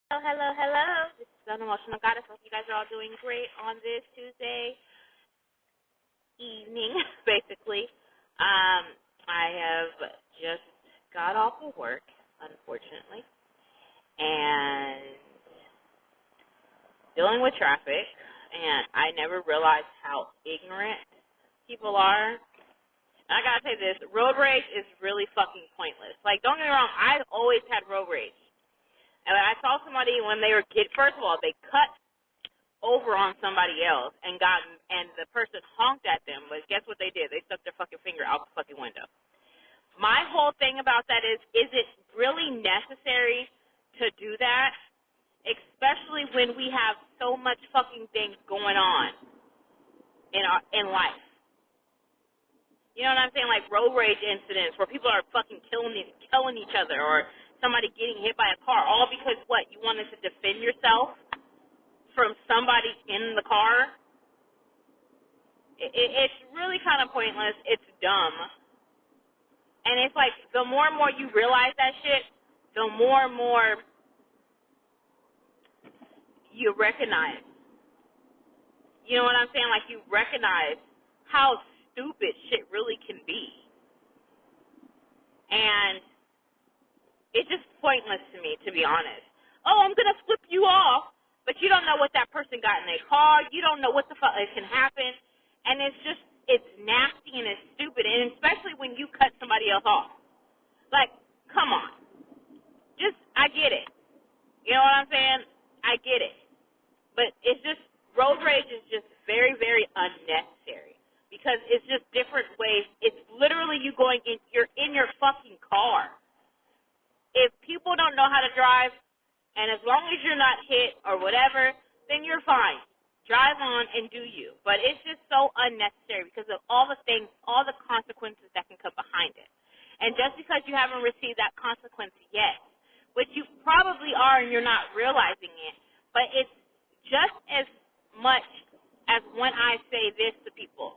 Hello, hello, hello. This is the Emotional Goddess. Hope you guys are all doing great on this Tuesday evening, basically. I have just got off of work, unfortunately, and dealing with traffic, and I never realized how ignorant people are. And I gotta say this, road rage is really fucking pointless. Like, don't get me wrong, I've always had road rage. And I saw somebody when they were first of all, they cut over on somebody else and the person honked at them, but guess what they did? They stuck their fucking finger out the fucking window. My whole thing about that is it really necessary to do that? Especially when we have so much fucking things going on in life. You know what I'm saying? Like road rage incidents where people are fucking killing each other, or somebody getting hit by a car, all because what? You wanted to defend yourself from somebody in the car? It's really kind of pointless. It's dumb. And it's like the more and more you realize that shit, the more and more you recognize. You know what I'm saying? Like you recognize how stupid shit really can be. And it's just pointless to me, to be honest. Oh, I'm going to flip you off, but you don't know what that person got in their car. You don't know what the fuck it can happen. And it's nasty and it's stupid, and especially when you cut somebody else off. Like, come on. I get it. You know what I'm saying? I get it. But it's just, road rage is just very, very unnecessary. Because it's just different ways. It's literally you're in your fucking car. If people don't know how to drive, and as long as you're not hit or whatever, then you're fine. Drive on and do you. But it's just so unnecessary because of all the things, all the consequences that can come behind it. And just because you haven't received that consequence yet, which you probably are and you're not realizing it, but it's just as much as when I say this to people.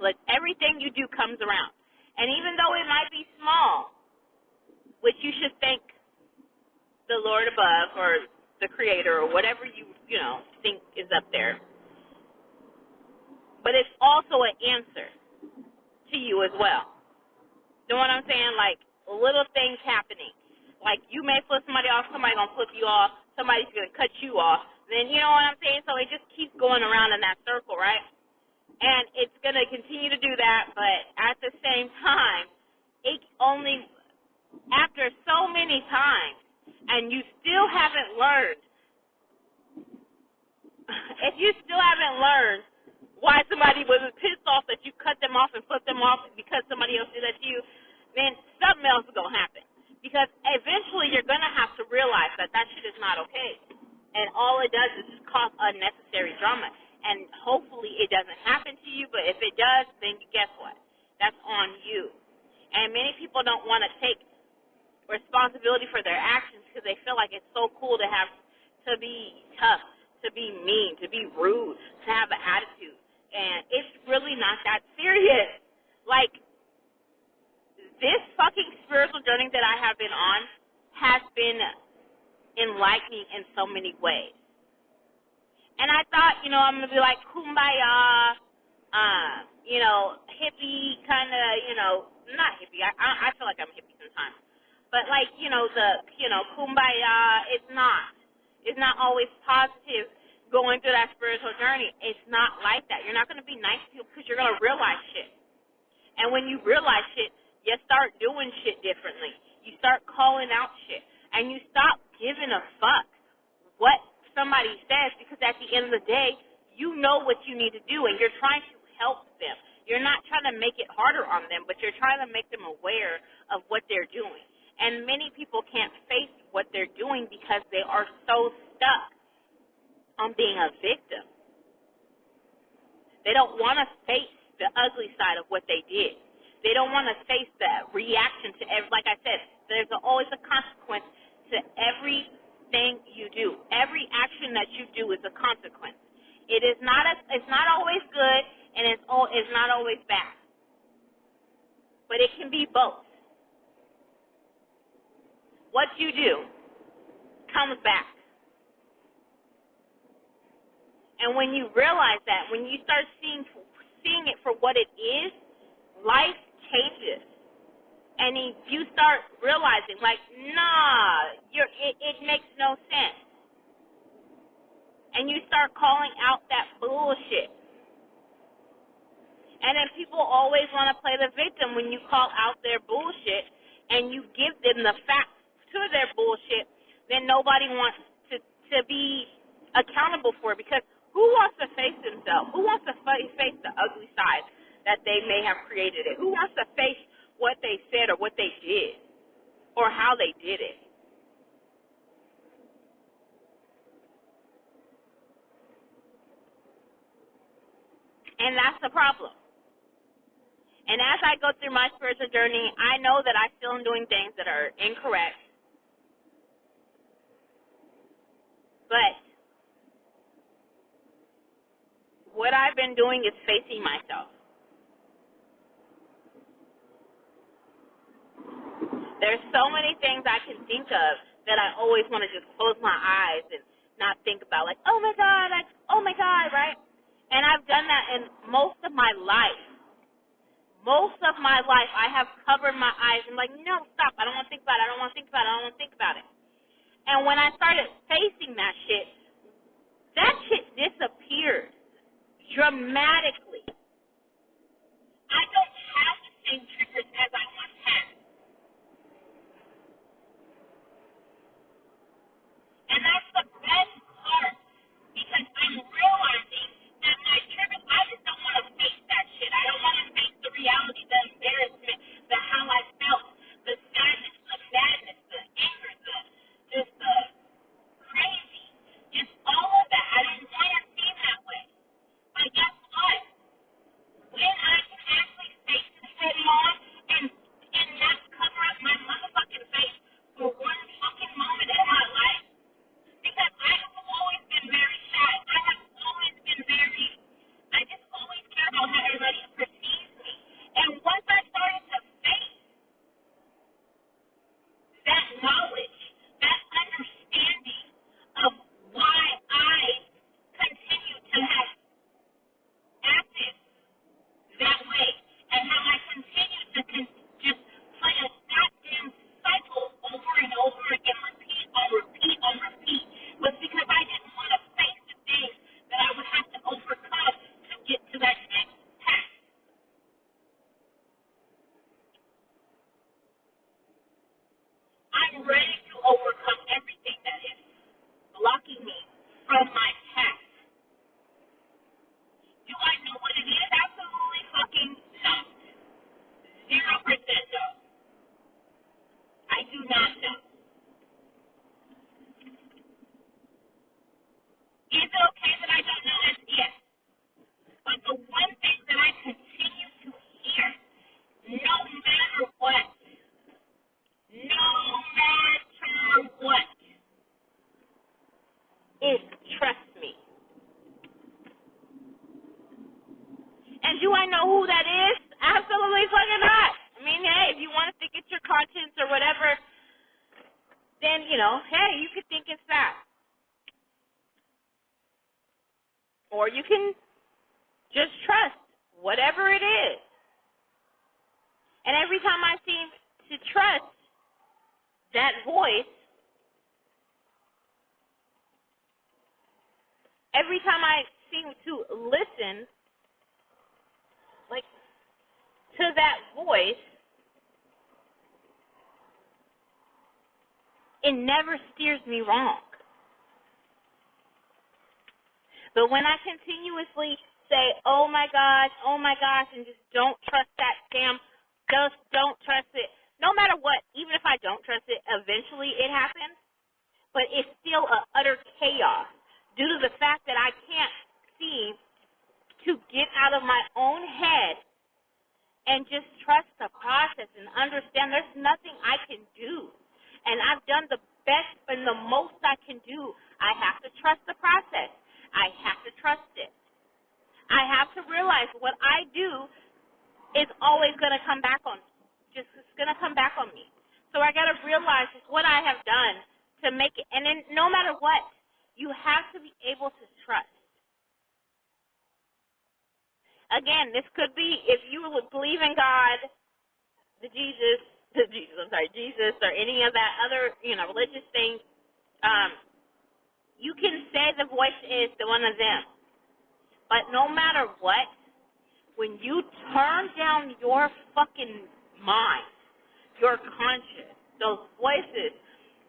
Like everything you do comes around. And even though it might be small, which you should thank the Lord above or the Creator or whatever you think is up there. But it's also an answer to you as well. You know what I'm saying? Like little things happening. Like you may flip somebody off, somebody gonna flip you off, somebody's gonna cut you off. Then you know what I'm saying? So it just keeps going around in that circle, right? And it's gonna continue to do that, but at the same time, it only after so many times, and you still haven't learned, if you still haven't learned why somebody was pissed off that you cut them off and flipped them off because somebody else did that to you, then something else is going to happen. Because eventually you're going to have to realize that shit is not okay. And all it does is just cause unnecessary drama. And hopefully it doesn't happen to you, but if it does, then guess what? That's on you. And many people don't want to take responsibility for their actions because they feel like it's so cool to be tough, to be mean, to be rude, to have an attitude. And it's really not that serious. Like, this fucking spiritual journey that I have been on has been enlightening in so many ways. And I thought, I'm going to be like kumbaya, hippie kind of, not hippie. I feel like I'm hippie sometimes. But like, kumbaya, it's not. It's not always positive going through that spiritual journey. It's not like that. You're not going to be nice to people because you're going to realize shit. And when you realize shit, you start doing shit differently. You start calling out shit. And you stop giving a fuck what somebody says because at the end of the day, you know what you need to do and you're trying to help them. You're not trying to make it harder on them, but you're trying to make them aware of what they're doing. And many people can't face what they're doing because they are so stuck on being a victim. They don't want to face the ugly side of what they did. They don't want to face the reaction to like I said, there's always a consequence to everything you do. Every action that you do is a consequence. It's not always good and it's not always bad. But it can be both. What you do comes back. And when you realize that, when you start seeing it for what it is, life changes. And you start realizing, like, nah, it makes no sense. And you start calling out that bullshit. And then people always want to play the victim when you call out their bullshit and you give them the facts to their bullshit, then nobody wants to be accountable for it, because who wants to face themselves? Who wants to face the ugly side that they may have created it? Who wants to face what they said or what they did or how they did it? And that's the problem. And as I go through my spiritual journey, I know that I still am doing things that are incorrect. But what I've been doing is facing myself. There's so many things I can think of that I always want to just close my eyes and not think about, like, oh my God, right? And I've done that in most of my life. Most of my life, I have covered my eyes and like, no, stop. I don't want to think about it. And when I started facing that shit disappeared dramatically. I don't have the same triggers as I once had. And that's the best part, because I'm realizing that my triggers, I just don't want to face that shit. I don't want to face the reality, the embarrassment, the how I felt, the sadness, the madness, the anger, the crazy, just all of that. I don't want to see that way. But guess what? When I can actually face it head on and not cover up my motherfucking face for one fucking moment in my life, because I have always been very shy. I have always been I just always care about how everybody perceives me. And once I started to face that knowledge, that understanding of why I continue to have acted that way, and how I continue to just play a goddamn cycle over and over again, repeat on repeat, was because I didn't want to face the things that I would have to overcome to get to that next task. I'm ready to overcome everything that is blocking me from my task. Do I know what it is? Absolutely fucking not. 0% no. I do not know. Is it okay that I don't know this? Yes. But the one thing that I continue to hear, no matter what, is trust me. And do I know who that is? Absolutely fucking not. I mean, hey, if you want to think it's your conscience or whatever, then, hey, you could think it's that. Or you can just trust whatever it is. And every time I seem to trust that voice, every time I seem to listen, like, to that voice, it never steers me wrong. But when I continuously say, oh my gosh, and just don't trust that damn, just don't trust it, no matter what, even if I don't trust it, eventually it happens, but it's still an utter chaos due to the fact that I can't seem to get out of my own head and just trust the process and understand there's nothing I can do. And I've done the best and the most I can do. I have to trust the process. I have to trust it. I have to realize what I do is always going to come back on me. It's going to come back on me. So I got to realize what I have done to to make it. And then no matter what, you have to be able to trust. Again, this could be if you believe in God, Jesus, or any of that other, religious thing. You can say the voice is the one of them. But no matter what, when you turn down your fucking mind, your conscience, those voices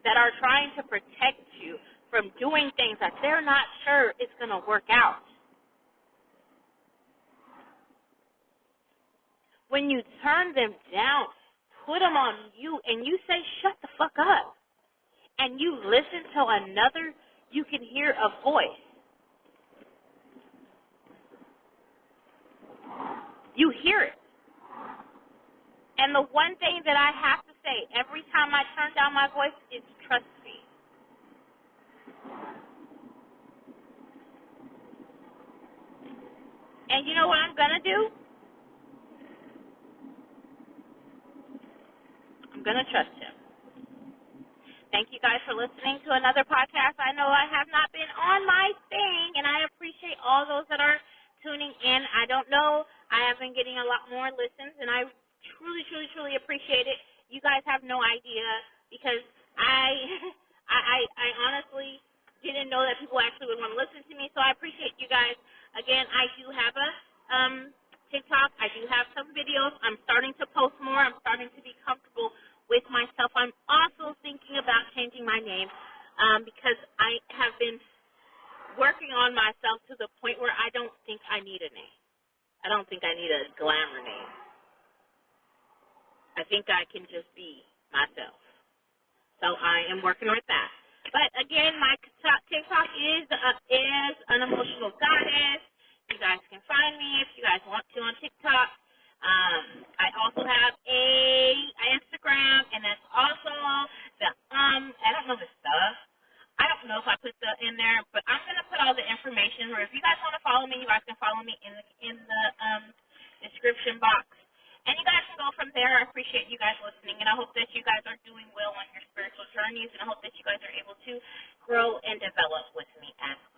that are trying to protect you from doing things that they're not sure it's going to work out. When you turn them down, put them on you, and you say, shut the fuck up, and you listen to another, you can hear a voice. You hear it. And the one thing that I have to say every time I turn down my voice is trust me. And you know what I'm going to do? I'm going to trust him. Thank you guys for listening to another podcast. I know I have not been on my thing, and I appreciate all those that are tuning in. I don't know. I have been getting a lot more listens, and I truly, truly, truly appreciate it. You guys have no idea because I honestly didn't know that people actually would want to listen to me, so I appreciate you guys. Again, I do have a TikTok. I do have some videos. I'm starting to post more. I'm starting to be comfortable with myself. I'm also thinking about changing my name because I have been working on myself to the point where I don't think I need a name. I don't think I need a glamour name. I think I can just be myself. So I am working with that. But again, my TikTok is Unemotional Goddess. You guys can find me if you guys want to on TikTok. I also have a Instagram, and that's also the I don't know the stuff. I don't know if I put the in there, but I'm gonna put all the information. Or if you guys want to follow me, you guys can follow me in the description box, and you guys can go from there. I appreciate you guys listening, and I hope that you guys are doing well on your spiritual journeys, and I hope that you guys are able to grow and develop with me as well.